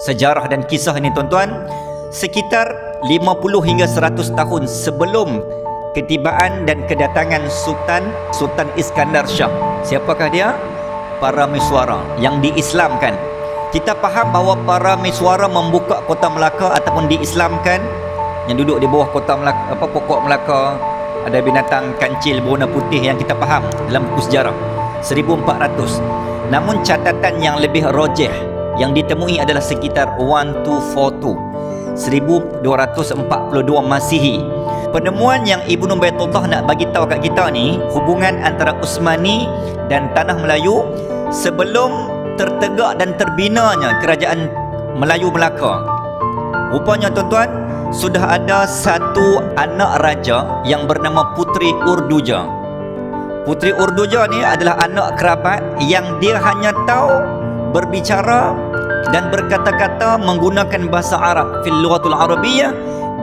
sejarah dan kisah ini tuan-tuan, sekitar 50 hingga 100 tahun sebelum ketibaan dan kedatangan Sultan Iskandar Shah. Siapakah dia? Parameswara yang diislamkan. Kita faham bahawa Parameswara membuka kota Melaka ataupun diislamkan, yang duduk di bawah kota Melaka, pokok Melaka, ada binatang kancil berwarna putih yang kita faham dalam buku sejarah 1400. Namun catatan yang lebih rajih yang ditemui adalah sekitar 1242 1242 Masihi. Penemuan yang Ibnu Baitullah nak bagi tahu kat kita ni, hubungan antara Utsmani dan tanah Melayu sebelum tertegak dan terbinanya kerajaan Melayu Melaka. Rupanya tuan-tuan, sudah ada satu anak raja yang bernama Puteri Urduja. Puteri Urduja ni adalah anak kerabat yang dia hanya tahu berbicara dan berkata-kata menggunakan bahasa Arab, fil lughatul arabiyyah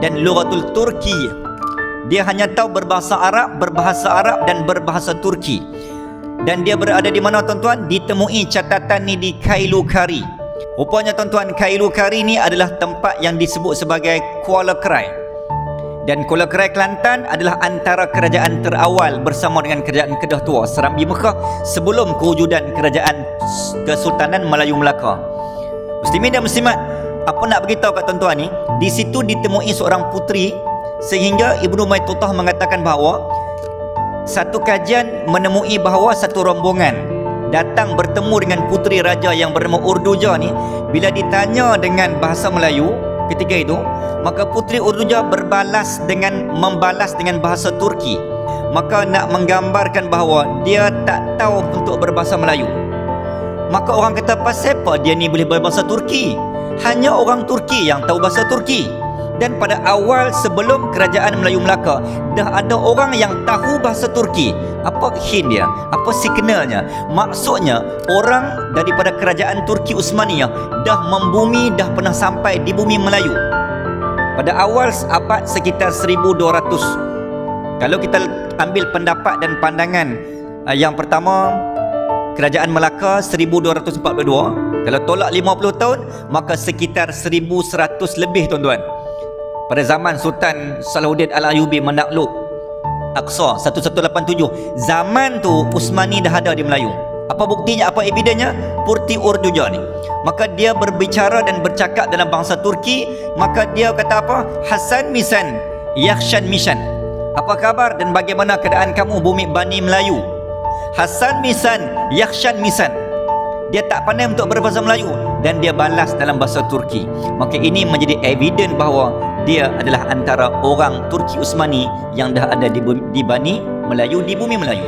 dan lughatul turkiyah. Dia hanya tahu berbahasa Arab dan berbahasa Turki. Dan dia berada di mana tuan-tuan? Ditemui catatan ni di Kailukari. Rupanya tuan-tuan, Kailukari ni adalah tempat yang disebut sebagai Kuala Krai. Dan Kuala Krai Kelantan adalah antara kerajaan terawal bersama dengan kerajaan Kedah Tua, Serambi Mekah, sebelum kewujudan kerajaan Kesultanan Melayu Melaka. Muslimin dan muslimat, apa nak beritahu kat tuan-tuan ni, di situ ditemui seorang puteri, sehingga Ibnu Baitullah mengatakan bahawa satu kajian menemui bahawa satu rombongan datang bertemu dengan puteri raja yang bernama Urduja ni. Bila ditanya dengan bahasa Melayu ketika itu, maka puteri Urduja membalas dengan bahasa Turki. Maka nak menggambarkan bahawa dia tak tahu untuk berbahasa Melayu. Maka orang kata, pasal apa dia ni boleh berbahasa Turki? Hanya orang Turki yang tahu bahasa Turki. Dan pada awal sebelum kerajaan Melayu Melaka, dah ada orang yang tahu bahasa Turki. Apa hint dia? Apa signalnya? Maksudnya orang daripada kerajaan Turki Utsmaniyah dah membumi, dah pernah sampai di bumi Melayu pada awal abad sekitar 1200. Kalau kita ambil pendapat dan pandangan yang pertama, kerajaan Melaka 1242, kalau tolak 50 tahun, maka sekitar 1100 lebih tuan-tuan. Pada zaman Sultan Salahuddin Al-Ayyubi menakluk Aqsa 1187, zaman tu Utsmani dah ada di Melayu. Apa buktinya, apa evidennya? Puteri Urduja ni. Maka dia berbicara dan bercakap dalam bahasa Turki. Maka dia kata apa? Hasan Misan Yakhshan Mishan, apa khabar dan bagaimana keadaan kamu bumi Bani Melayu? Hasan Misan Yakhshan Misan. Dia tak pandai untuk berbahasa Melayu dan dia balas dalam bahasa Turki. Maka ini menjadi evident bahawa dia adalah antara orang Turki Utsmani yang dah ada di Bani Melayu, di bumi Melayu.